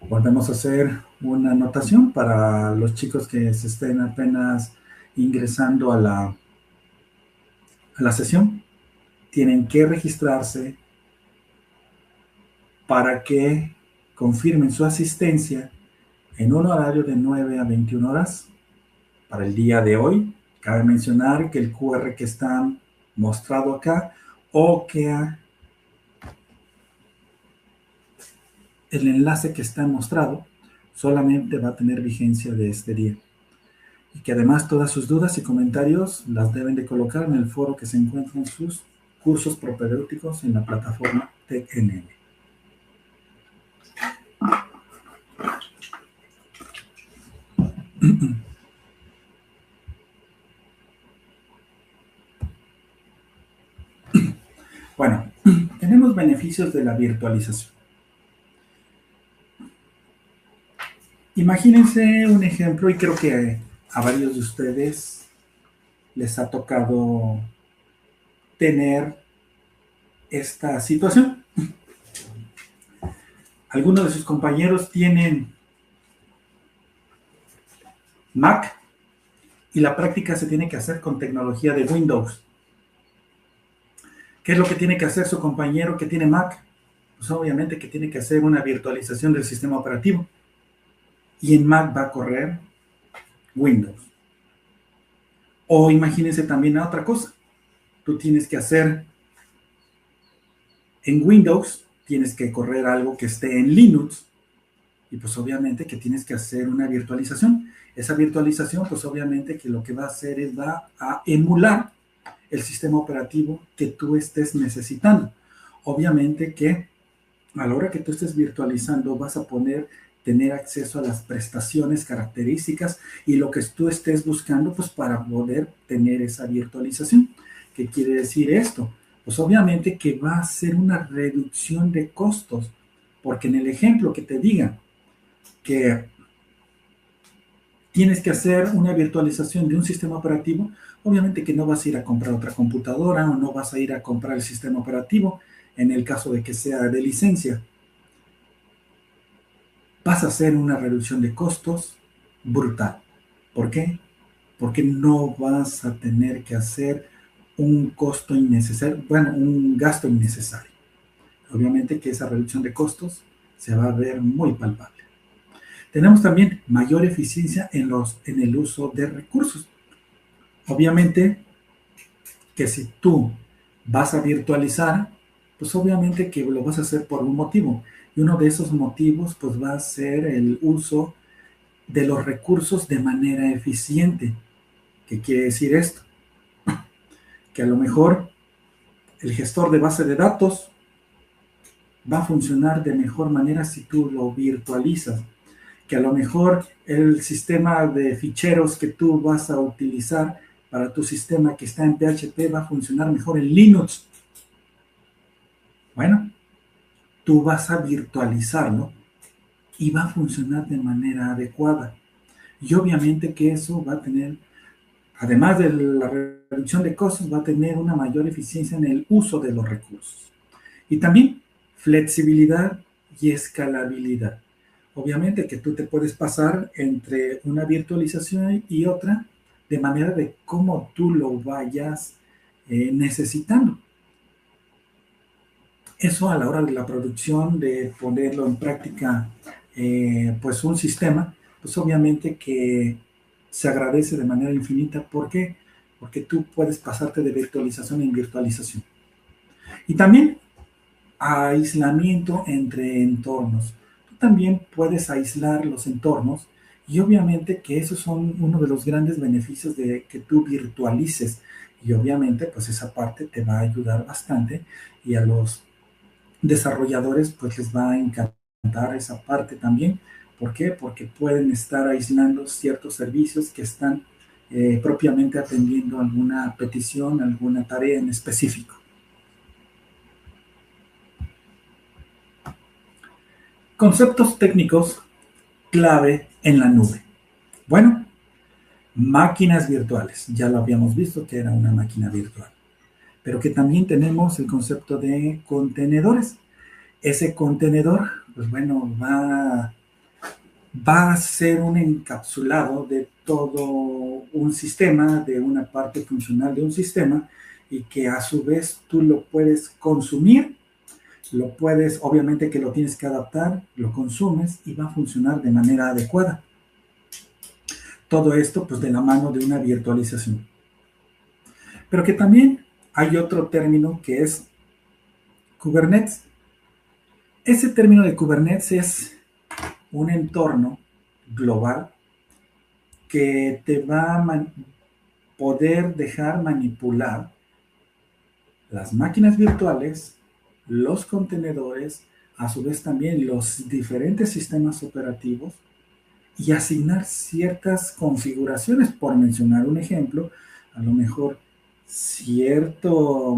Volvemos a hacer una anotación para los chicos que se estén apenas ingresando a la sesión. Tienen que registrarse para que confirmen su asistencia en un horario de 9 a 21 horas para el día de hoy. Cabe mencionar que el QR que está mostrado acá o que el enlace que está mostrado solamente va a tener vigencia de este día. Y que además todas sus dudas y comentarios las deben de colocar en el foro que se encuentra en sus cursos propedéuticos en la plataforma TechNN. Bueno, tenemos beneficios de la virtualización. Imagínense un ejemplo, y creo que a varios de ustedes les ha tocado tener esta situación. Algunos de sus compañeros tienen Mac y la práctica se tiene que hacer con tecnología de Windows. ¿Qué es lo que tiene que hacer su compañero que tiene Mac? Pues obviamente que tiene que hacer una virtualización del sistema operativo. Y en Mac va a correr Windows. O imagínense también otra cosa. Tú tienes que hacer en Windows, tienes que correr algo que esté en Linux. Y pues obviamente que tienes que hacer una virtualización. Esa virtualización, pues obviamente que lo que va a hacer es va a emular el sistema operativo que tú estés necesitando. Obviamente que a la hora que tú estés virtualizando vas a tener acceso a las prestaciones, características y lo que tú estés buscando pues para poder tener esa virtualización. ¿Qué quiere decir esto? Pues obviamente que va a ser una reducción de costos, porque en el ejemplo que te digan que tienes que hacer una virtualización de un sistema operativo, obviamente que no vas a ir a comprar otra computadora o no vas a ir a comprar el sistema operativo en el caso de que sea de licencia. Vas a hacer una reducción de costos brutal. ¿Por qué? Porque no vas a tener que hacer un costo innecesario, bueno, un gasto innecesario. Obviamente que esa reducción de costos se va a ver muy palpable. Tenemos también mayor eficiencia en el uso de recursos. Obviamente que si tú vas a virtualizar, pues obviamente que lo vas a hacer por un motivo. Y uno de esos motivos pues va a ser el uso de los recursos de manera eficiente. ¿Qué quiere decir esto? Que a lo mejor el gestor de base de datos va a funcionar de mejor manera si tú lo virtualizas. Que a lo mejor el sistema de ficheros que tú vas a utilizar para tu sistema que está en PHP va a funcionar mejor en Linux. Bueno, tú vas a virtualizarlo y va a funcionar de manera adecuada. Y obviamente que eso va a tener, además de la reducción de costos, va a tener una mayor eficiencia en el uso de los recursos. Y también flexibilidad y escalabilidad. Obviamente que tú te puedes pasar entre una virtualización y otra de manera de cómo tú lo vayas necesitando. Eso a la hora de la producción, de ponerlo en práctica, pues un sistema, pues obviamente que se agradece de manera infinita. ¿Por qué? Porque tú puedes pasarte de virtualización en virtualización. Y también aislamiento entre entornos. Tú también puedes aislar los entornos y obviamente que esos son uno de los grandes beneficios de que tú virtualices y obviamente pues esa parte te va a ayudar bastante y a los desarrolladores pues les va a encantar esa parte también. ¿Por qué? Porque pueden estar aislando ciertos servicios que están propiamente atendiendo alguna petición, alguna tarea en específico. Conceptos técnicos clave en la nube. Bueno, máquinas virtuales. Ya lo habíamos visto que era una máquina virtual. Pero que también tenemos el concepto de contenedores. Ese contenedor, pues bueno, va a ser un encapsulado de todo un sistema, de una parte funcional de un sistema, y que a su vez tú lo puedes consumir, lo puedes, obviamente que lo tienes que adaptar, lo consumes y va a funcionar de manera adecuada. Todo esto pues de la mano de una virtualización. Pero que también hay otro término que es Kubernetes. Ese término de Kubernetes es un entorno global que te va a poder dejar manipular las máquinas virtuales, los contenedores, a su vez también los diferentes sistemas operativos y asignar ciertas configuraciones, por mencionar un ejemplo, a lo mejor cierta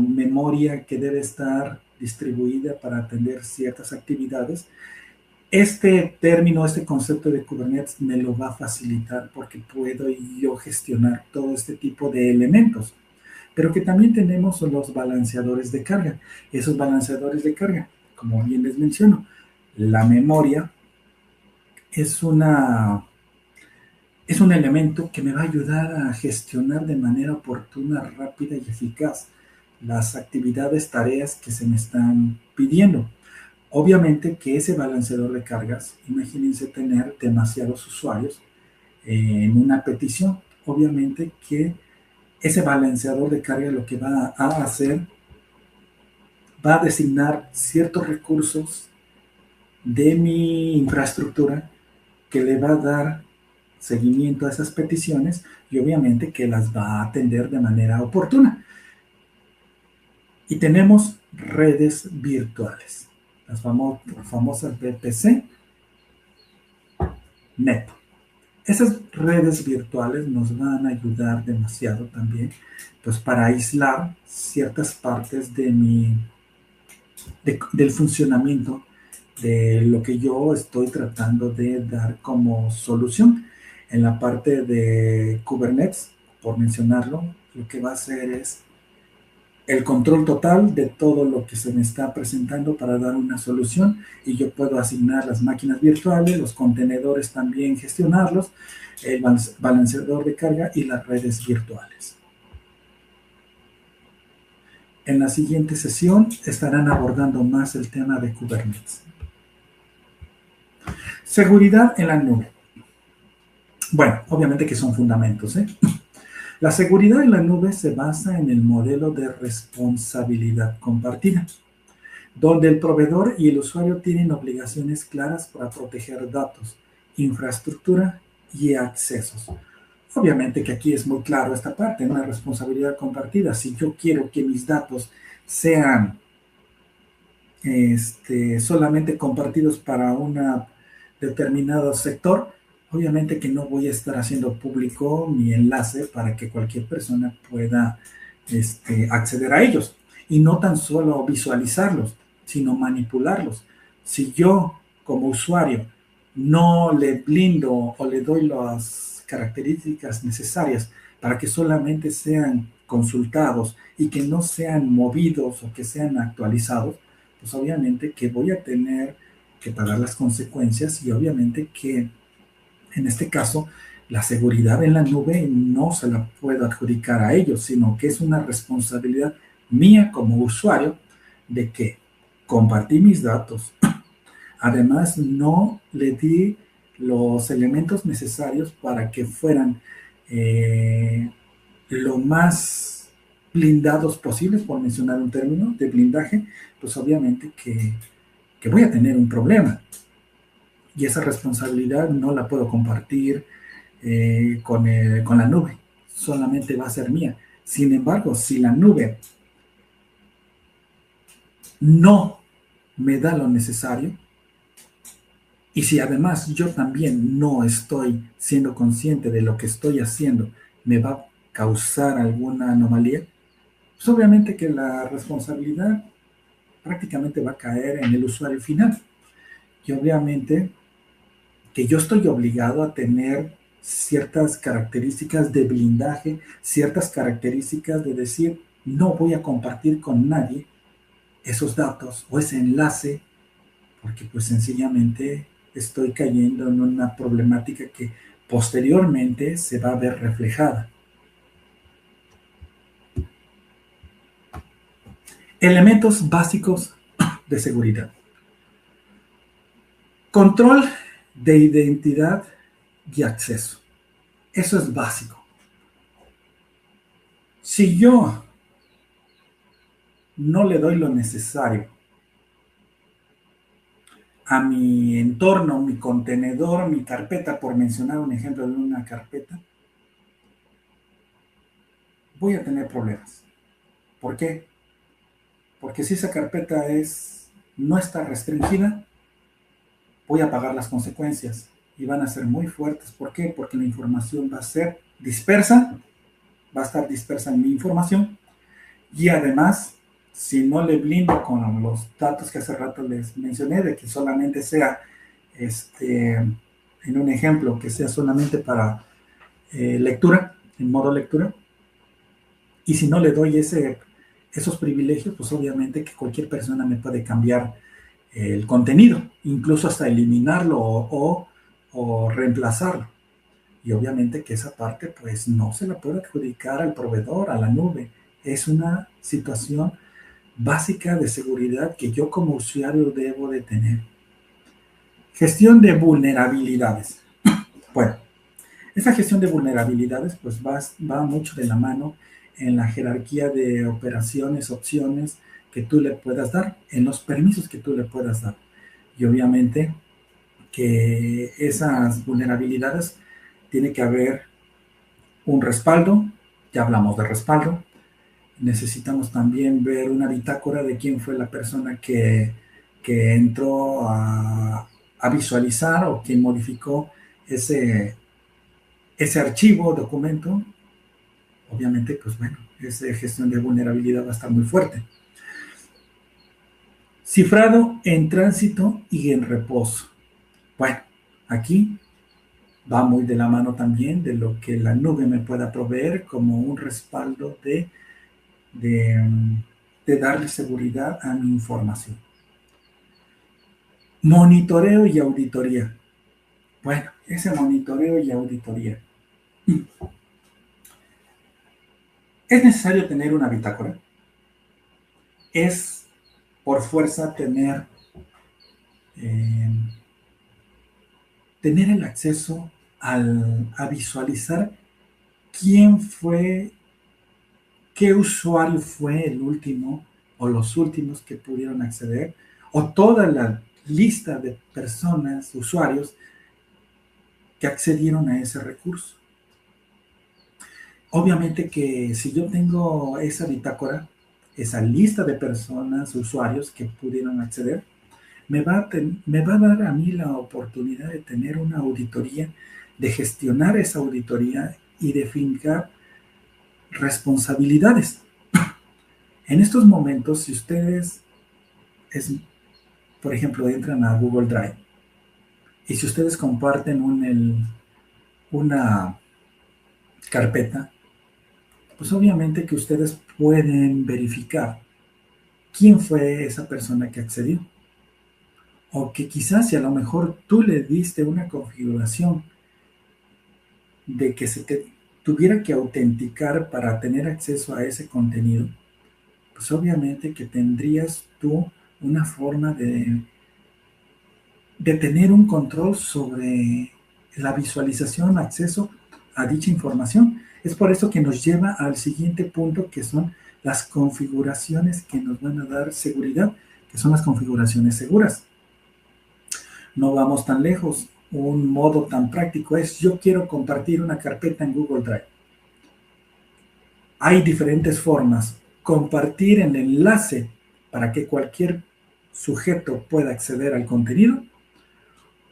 memoria que debe estar distribuida para atender ciertas actividades. Este término, este concepto de Kubernetes me lo va a facilitar porque puedo yo gestionar todo este tipo de elementos. Pero que también tenemos los balanceadores de carga. Esos balanceadores de carga, como bien les menciono, la memoria es un elemento que me va a ayudar a gestionar de manera oportuna, rápida y eficaz las actividades, tareas que se me están pidiendo. Obviamente que ese balanceador de cargas, imagínense tener demasiados usuarios en una petición. Obviamente que ese balanceador de carga lo que va a hacer, va a designar ciertos recursos de mi infraestructura que le va a dar seguimiento a esas peticiones y obviamente que las va a atender de manera oportuna. Y tenemos redes virtuales, las famosas VPC, NET. Esas redes virtuales nos van a ayudar demasiado también, pues para aislar ciertas partes del funcionamiento de lo que yo estoy tratando de dar como solución. En la parte de Kubernetes, por mencionarlo, lo que va a hacer es el control total de todo lo que se me está presentando para dar una solución, y yo puedo asignar las máquinas virtuales, los contenedores también gestionarlos, el balanceador de carga y las redes virtuales. En la siguiente sesión estarán abordando más el tema de Kubernetes. Seguridad en la nube. Bueno, obviamente que son fundamentos, ¿eh? La seguridad en la nube se basa en el modelo de responsabilidad compartida, donde el proveedor y el usuario tienen obligaciones claras para proteger datos, infraestructura y accesos. Obviamente que aquí es muy claro esta parte, una responsabilidad compartida. Si yo quiero que mis datos sean solamente compartidos para un determinado sector, obviamente que no voy a estar haciendo público mi enlace para que cualquier persona pueda acceder a ellos. Y no tan solo visualizarlos, sino manipularlos. Si yo, como usuario, no le blindo o le doy las características necesarias para que solamente sean consultados y que no sean movidos o que sean actualizados, pues obviamente que voy a tener que pagar las consecuencias, y obviamente que en este caso la seguridad en la nube no se la puedo adjudicar a ellos, sino que es una responsabilidad mía como usuario de que compartí mis datos. Además, no le di los elementos necesarios para que fueran lo más blindados posibles, por mencionar un término de blindaje, pues obviamente que voy a tener un problema. Y esa responsabilidad no la puedo compartir con la nube, solamente va a ser mía. Sin embargo, si la nube no me da lo necesario, y si además yo también no estoy siendo consciente de lo que estoy haciendo me va a causar alguna anomalía, pues obviamente que la responsabilidad prácticamente va a caer en el usuario final. Y obviamente que yo estoy obligado a tener ciertas características de blindaje, ciertas características de decir, no voy a compartir con nadie esos datos o ese enlace, porque pues sencillamente estoy cayendo en una problemática que posteriormente se va a ver reflejada. Elementos básicos de seguridad. Control de identidad y acceso. Eso es básico. Si yo no le doy lo necesario a mi entorno, mi contenedor, mi carpeta, por mencionar un ejemplo de una carpeta, voy a tener problemas. ¿Por qué? Porque si esa carpeta no está restringida, voy a pagar las consecuencias y van a ser muy fuertes. ¿Por qué? Porque la información va a ser dispersa, va a estar dispersa en mi información y además, si no le blindo con los datos que hace rato les mencioné, de que solamente sea, en un ejemplo, que sea solamente para lectura, en modo lectura, y si no le doy esos privilegios, pues obviamente que cualquier persona me puede cambiar el contenido, incluso hasta eliminarlo o reemplazarlo. Y obviamente que esa parte pues no se la puede adjudicar al proveedor, a la nube. Es una situación básica de seguridad que yo como usuario debo de tener. Gestión de vulnerabilidades. Bueno, esa gestión de vulnerabilidades pues va mucho de la mano en la jerarquía de operaciones, opciones que tú le puedas dar, en los permisos que tú le puedas dar. Y obviamente que esas vulnerabilidades tiene que haber un respaldo, ya hablamos de respaldo, necesitamos también ver una bitácora de quién fue la persona que entró a visualizar o quien modificó ese archivo, documento. Obviamente, pues bueno, esa gestión de vulnerabilidad va a estar muy fuerte. Cifrado en tránsito y en reposo. Bueno, aquí va muy de la mano también de lo que la nube me pueda proveer como un respaldo de, de darle seguridad a mi información. Monitoreo y auditoría. Bueno, ese monitoreo y auditoría. ¿Es necesario tener una bitácora? ¿Es por fuerza eh, tener el acceso a visualizar quién fue, qué usuario fue el último o los últimos que pudieron acceder, o toda la lista de personas, usuarios, que accedieron a ese recurso? Obviamente que si yo tengo esa bitácora, esa lista de personas, usuarios que pudieron acceder, me va a dar a mí la oportunidad de tener una auditoría, de gestionar esa auditoría y de fincar responsabilidades. En estos momentos, si ustedes, por ejemplo, entran a Google Drive y si ustedes comparten una carpeta, pues obviamente que ustedes pueden verificar quién fue esa persona que accedió. O que quizás si a lo mejor tú le diste una configuración de que se te tuviera que autenticar para tener acceso a ese contenido, pues obviamente que tendrías tú una forma de tener un control sobre la visualización, acceso a dicha información. Es por eso que nos lleva al siguiente punto, que son las configuraciones que nos van a dar seguridad, que son las configuraciones seguras. No vamos tan lejos. Un modo tan práctico es: yo quiero compartir una carpeta en Google Drive. Hay diferentes formas. Compartir el enlace para que cualquier sujeto pueda acceder al contenido,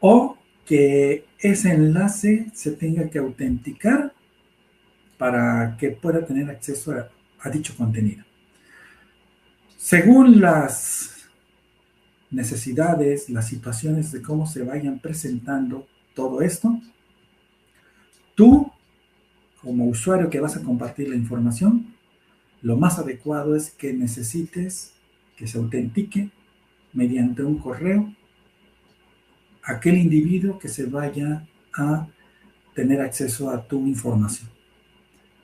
o que ese enlace se tenga que autenticar para que pueda tener acceso a dicho contenido. Según las necesidades, las situaciones de cómo se vayan presentando todo esto, tú, como usuario que vas a compartir la información, lo más adecuado es que necesites que se autentique mediante un correo aquel individuo que se vaya a tener acceso a tu información.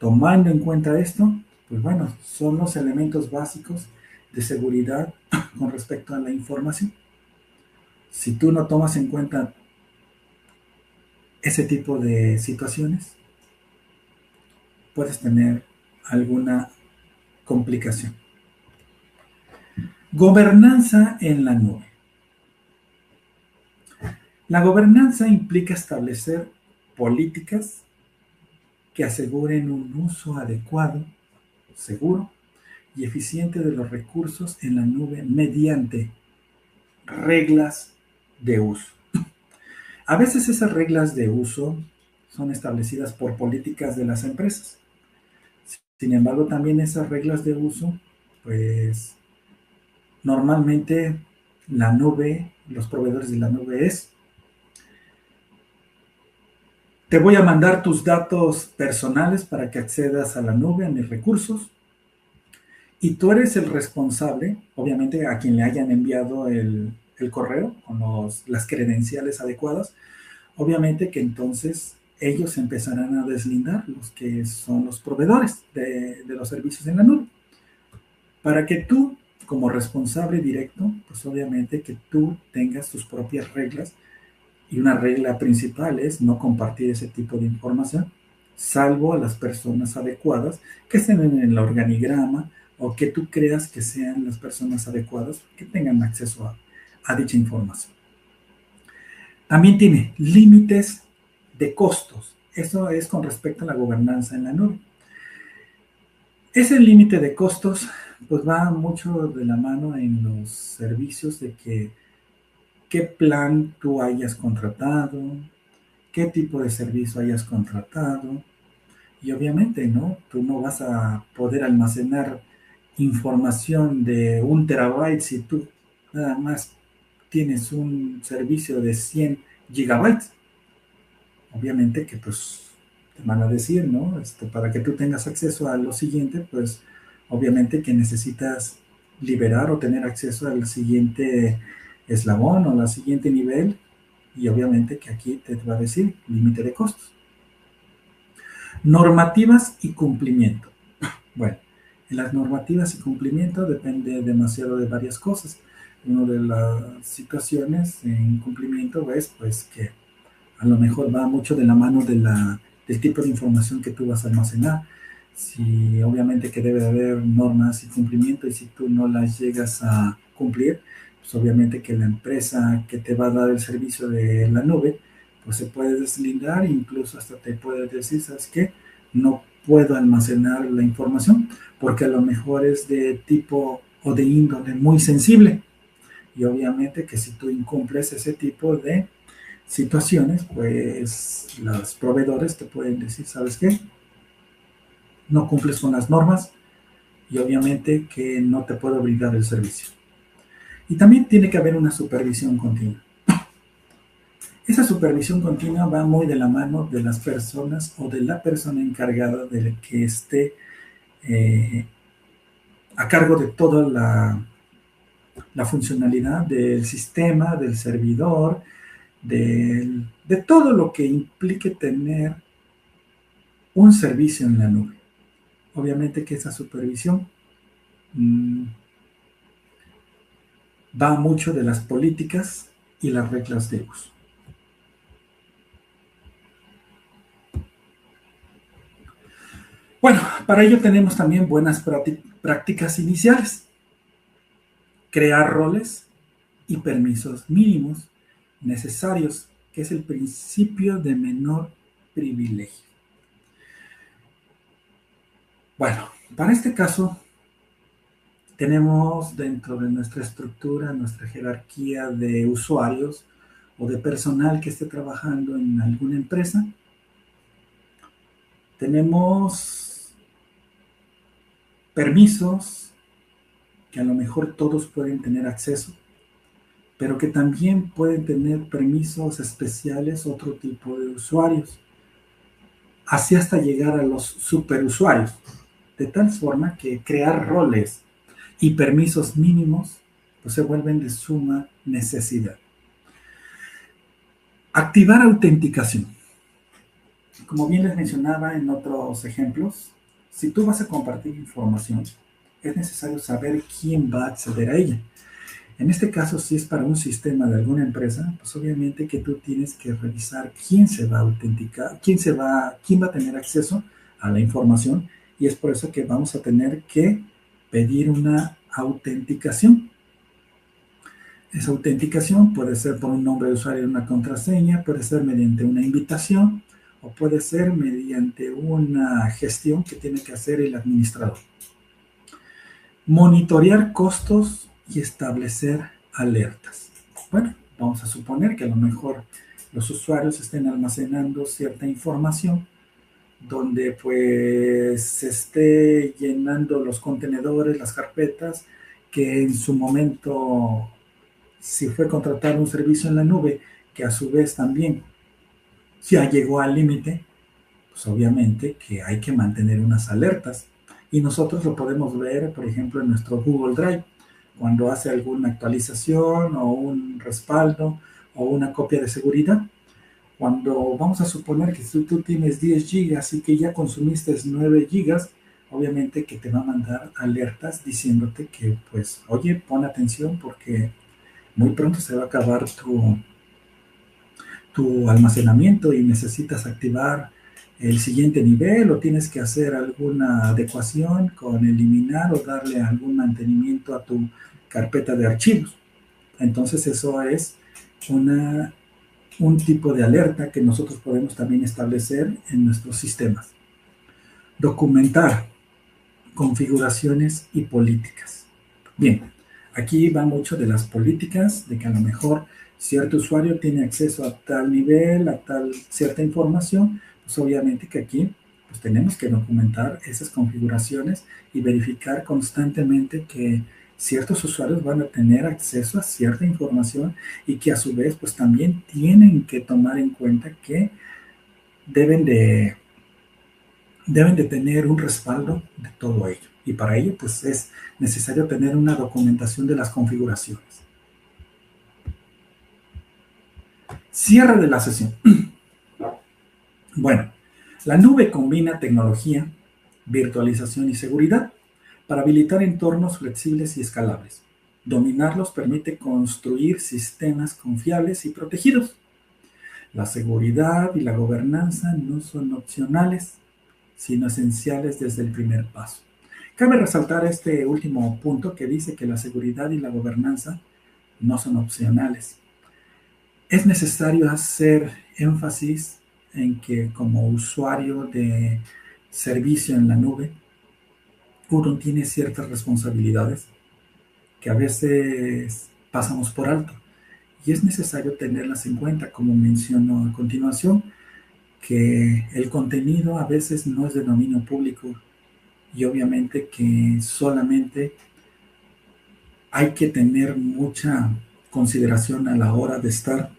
Tomando en cuenta esto, pues bueno, son los elementos básicos de seguridad con respecto a la información. Si tú no tomas en cuenta ese tipo de situaciones, puedes tener alguna complicación. Gobernanza en la nube. La gobernanza implica establecer políticas que aseguren un uso adecuado, seguro y eficiente de los recursos en la nube mediante reglas de uso. A veces esas reglas de uso son establecidas por políticas de las empresas. Sin embargo, también esas reglas de uso, pues normalmente la nube, los proveedores de la nube te voy a mandar tus datos personales para que accedas a la nube, a mis recursos, y tú eres el responsable, obviamente a quien le hayan enviado el correo con las credenciales adecuadas, obviamente que entonces ellos empezarán a deslindar los que son los proveedores de los servicios en la nube. Para que tú, como responsable directo, pues obviamente que tú tengas tus propias reglas, y una regla principal es no compartir ese tipo de información, salvo a las personas adecuadas que estén en el organigrama o que tú creas que sean las personas adecuadas que tengan acceso a dicha información. También tiene límites de costos. Eso es con respecto a la gobernanza en la nube. Ese límite de costos pues va mucho de la mano en los servicios de qué plan tú hayas contratado, qué tipo de servicio hayas contratado. Y obviamente, ¿no? Tú no vas a poder almacenar información de 1 terabyte si tú nada más tienes un servicio de 100 gigabytes. Obviamente que pues te van a decir, ¿no? Para que tú tengas acceso a lo siguiente, pues obviamente que necesitas liberar o tener acceso al siguiente eslabón o al siguiente nivel, y obviamente que aquí te va a decir límite de costos. Normativas y cumplimiento. Bueno, en las normativas y cumplimiento depende demasiado de varias cosas. Una de las situaciones en cumplimiento es pues que a lo mejor va mucho de la mano del tipo de información que tú vas a almacenar. Si obviamente que debe haber normas y cumplimiento, y si tú no las llegas a cumplir, pues obviamente que la empresa que te va a dar el servicio de la nube, pues se puede deslindar e incluso hasta te puede decir, ¿sabes qué? No puedo almacenar la información porque a lo mejor es de tipo o de índole muy sensible. Y obviamente que si tú incumples ese tipo de situaciones, pues los proveedores te pueden decir, ¿sabes qué? No cumples con las normas y obviamente que no te puedo brindar el servicio. Y también tiene que haber una supervisión continua. Esa supervisión continua va muy de la mano de las personas o de la persona encargada de que esté a cargo de toda la funcionalidad del sistema, del servidor, de todo lo que implique tener un servicio en la nube. Obviamente que esa supervisión va mucho de las políticas y las reglas de uso. Bueno, para ello tenemos también buenas prácticas iniciales. Crear roles y permisos mínimos necesarios, que es el principio de menor privilegio. Bueno, para este caso tenemos dentro de nuestra estructura, nuestra jerarquía de usuarios o de personal que esté trabajando en alguna empresa, Tenemos permisos que a lo mejor todos pueden tener acceso, pero que también pueden tener permisos especiales otro tipo de usuarios, así hasta llegar a los superusuarios, de tal forma que crear roles y permisos mínimos pues, se vuelven de suma necesidad. Activar autenticación. Como bien les mencionaba en otros ejemplos, si tú vas a compartir información, es necesario saber quién va a acceder a ella. En este caso, si es para un sistema de alguna empresa, pues obviamente que tú tienes que revisar quién se va a autenticar, quién va a tener acceso a la información, y es por eso que vamos a tener que pedir una autenticación. Esa autenticación puede ser por un nombre de usuario y una contraseña, puede ser mediante una invitación o puede ser mediante una gestión que tiene que hacer el administrador. Monitorear costos y establecer alertas. Bueno, vamos a suponer que a lo mejor los usuarios estén almacenando cierta información donde pues se esté llenando los contenedores, las carpetas, que en su momento, si fue contratar un servicio en la nube, que a su vez también ya llegó al límite, pues obviamente que hay que mantener unas alertas. Y nosotros lo podemos ver, por ejemplo, en nuestro Google Drive, cuando hace alguna actualización o un respaldo o una copia de seguridad. Cuando vamos a suponer que tú tienes 10 gigas y que ya consumiste 9 gigas, obviamente que te va a mandar alertas diciéndote que, pues, oye, pon atención porque muy pronto se va a acabar tu almacenamiento y necesitas activar el siguiente nivel o tienes que hacer alguna adecuación con eliminar o darle algún mantenimiento a tu carpeta de archivos. Entonces eso es un tipo de alerta que nosotros podemos también establecer en nuestros sistemas. Documentar configuraciones y políticas. Bien, aquí va mucho de las políticas, de que a lo mejor cierto usuario tiene acceso a tal nivel, a tal cierta información, pues obviamente que aquí pues tenemos que documentar esas configuraciones y verificar constantemente que ciertos usuarios van a tener acceso a cierta información y que a su vez pues también tienen que tomar en cuenta que deben de tener un respaldo de todo ello. Y para ello, pues es necesario tener una documentación de las configuraciones. Cierre de la sesión. Bueno, la nube combina tecnología, virtualización y seguridad para habilitar entornos flexibles y escalables. Dominarlos permite construir sistemas confiables y protegidos. La seguridad y la gobernanza no son opcionales, sino esenciales desde el primer paso. Cabe resaltar este último punto que dice que la seguridad y la gobernanza no son opcionales. Es necesario hacer énfasis en que como usuario de servicio en la nube, uno tiene ciertas responsabilidades que a veces pasamos por alto y es necesario tenerlas en cuenta, como menciono a continuación, que el contenido a veces no es de dominio público y obviamente que solamente hay que tener mucha consideración a la hora de estar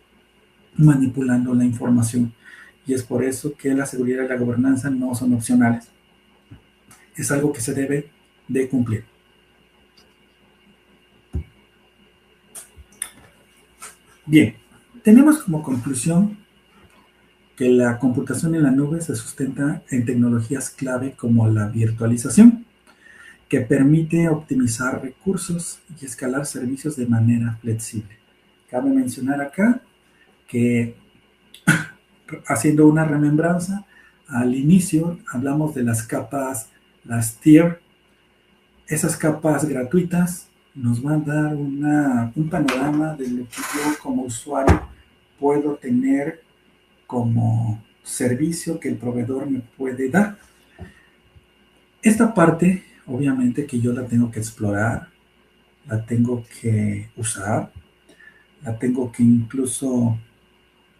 manipulando la información. Y es por eso que la seguridad y la gobernanza no son opcionales. Es algo que se debe de cumplir. Bien, tenemos como conclusión que la computación en la nube se sustenta en tecnologías clave como la virtualización, que permite optimizar recursos y escalar servicios de manera flexible. Cabe mencionar acá que, haciendo una remembranza, al inicio hablamos de las capas, las tier. Esas capas gratuitas nos van a dar un panorama de lo que yo como usuario puedo tener como servicio que el proveedor me puede dar. Esta parte, obviamente que yo la tengo que explorar, la tengo que usar, la tengo que incluso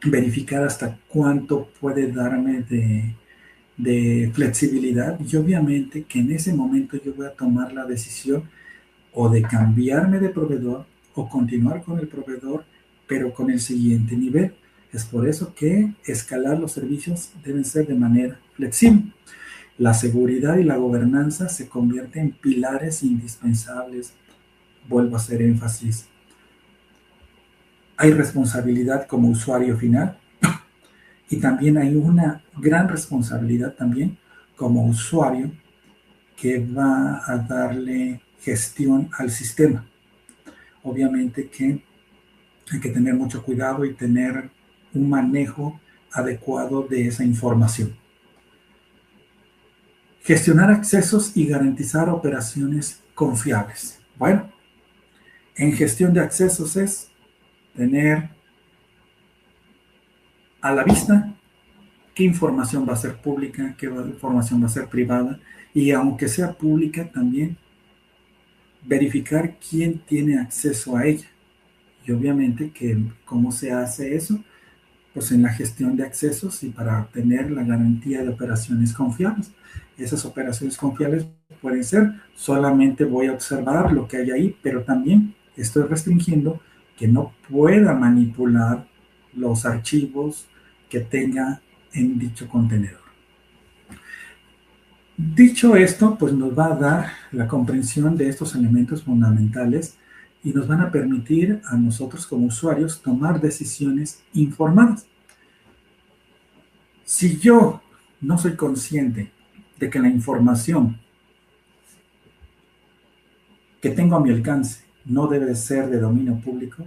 verificar hasta cuánto puede darme de flexibilidad y obviamente que en ese momento yo voy a tomar la decisión o de cambiarme de proveedor o continuar con el proveedor, pero con el siguiente nivel. Es por eso que escalar los servicios deben ser de manera flexible. La seguridad y la gobernanza se convierten en pilares indispensables. Vuelvo a hacer énfasis. Hay responsabilidad como usuario final y también hay una gran responsabilidad también como usuario que va a darle gestión al sistema. Obviamente que hay que tener mucho cuidado y tener un manejo adecuado de esa información. Gestionar accesos y garantizar operaciones confiables. Bueno, en gestión de accesos es tener a la vista qué información va a ser pública, qué información va a ser privada, y aunque sea pública también verificar quién tiene acceso a ella. Y obviamente que cómo se hace eso, pues en la gestión de accesos y para obtener la garantía de operaciones confiables. Esas operaciones confiables pueden ser solamente voy a observar lo que hay ahí, pero también estoy restringiendo que no pueda manipular los archivos que tenga en dicho contenedor. Dicho esto, pues nos va a dar la comprensión de estos elementos fundamentales y nos van a permitir a nosotros como usuarios tomar decisiones informadas. Si yo no soy consciente de que la información que tengo a mi alcance no debe ser de dominio público,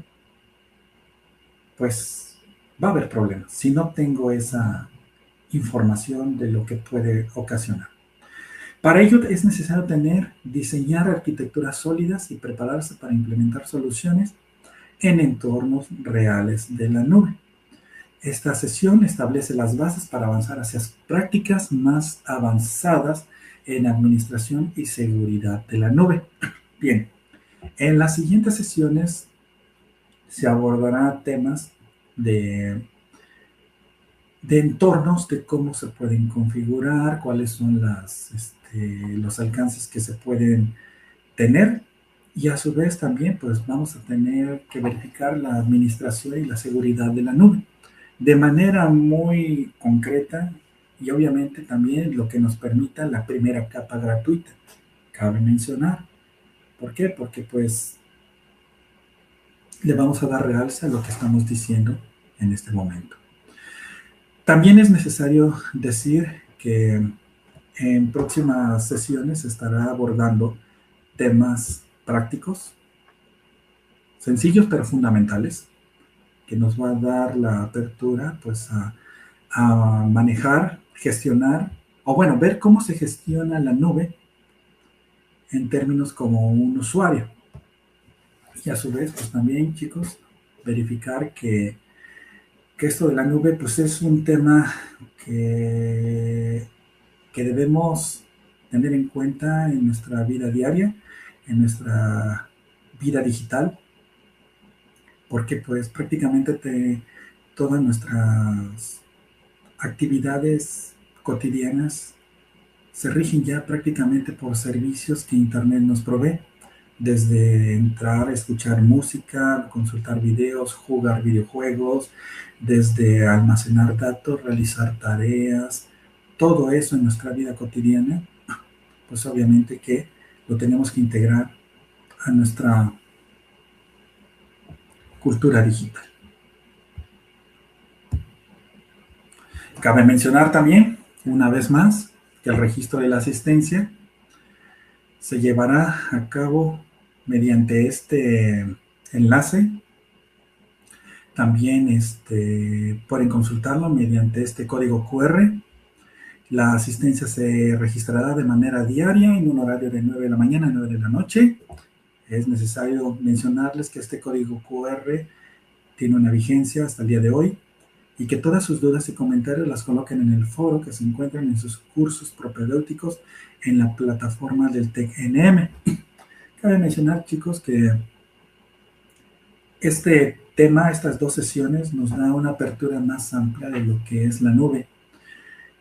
pues va a haber problemas si no tengo esa información de lo que puede ocasionar. Para ello es necesario diseñar arquitecturas sólidas y prepararse para implementar soluciones en entornos reales de la nube. Esta sesión establece las bases para avanzar hacia prácticas más avanzadas en administración y seguridad de la nube. Bien, en las siguientes sesiones se abordará temas de entornos, de cómo se pueden configurar, cuáles son los alcances que se pueden tener y a su vez también pues vamos a tener que verificar la administración y la seguridad de la nube de manera muy concreta y obviamente también lo que nos permita la primera capa gratuita. Cabe mencionar. ¿Por qué? Porque pues le vamos a dar realce a lo que estamos diciendo en este momento. También es necesario decir que en próximas sesiones se estará abordando temas prácticos, sencillos pero fundamentales, que nos va a dar la apertura pues a manejar, gestionar, o bueno, ver cómo se gestiona la nube en términos como un usuario. Y a su vez, pues también, chicos, verificar que esto de la nube pues es un tema que debemos tener en cuenta en nuestra vida diaria, en nuestra vida digital, porque pues prácticamente todas nuestras actividades cotidianas se rigen ya prácticamente por servicios que Internet nos provee, desde entrar a escuchar música, consultar videos, jugar videojuegos, desde almacenar datos, realizar tareas, todo eso en nuestra vida cotidiana, pues obviamente que lo tenemos que integrar a nuestra cultura digital. Cabe mencionar también, una vez más, que el registro de la asistencia se llevará a cabo mediante este enlace. También pueden consultarlo mediante este código QR. La asistencia se registrará de manera diaria en un horario de 9 de la mañana a 9 de la noche. Es necesario mencionarles que este código QR tiene una vigencia hasta el día de hoy y que todas sus dudas y comentarios las coloquen en el foro que se encuentran en sus cursos propedéuticos en la plataforma del TecNM. Cabe mencionar, chicos, que este tema, estas dos sesiones, nos da una apertura más amplia de lo que es la nube.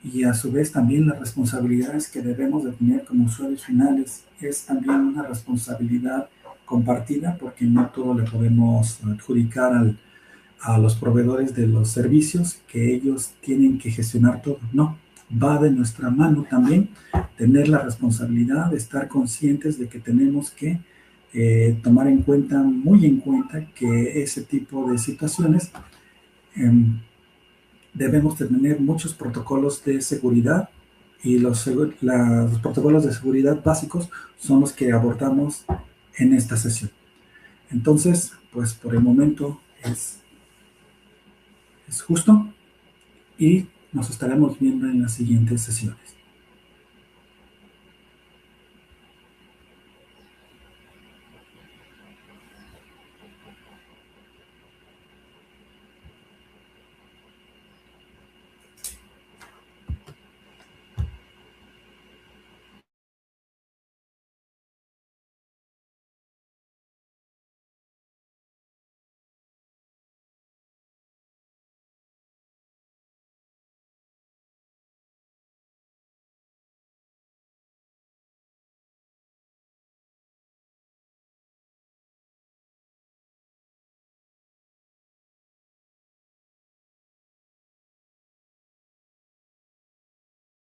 y a su vez también las responsabilidades que debemos de tener como usuarios finales es también una responsabilidad compartida, porque no todo le podemos adjudicar a los proveedores de los servicios, que ellos tienen que gestionar todo. No, va de nuestra mano también tener la responsabilidad de estar conscientes de que tenemos que tomar en cuenta, muy en cuenta, que ese tipo de situaciones eh, debemos tener muchos protocolos de seguridad, y los protocolos de seguridad básicos son los que abordamos en esta sesión. Entonces, pues por el momento es justo, y nos estaremos viendo en las siguientes sesiones.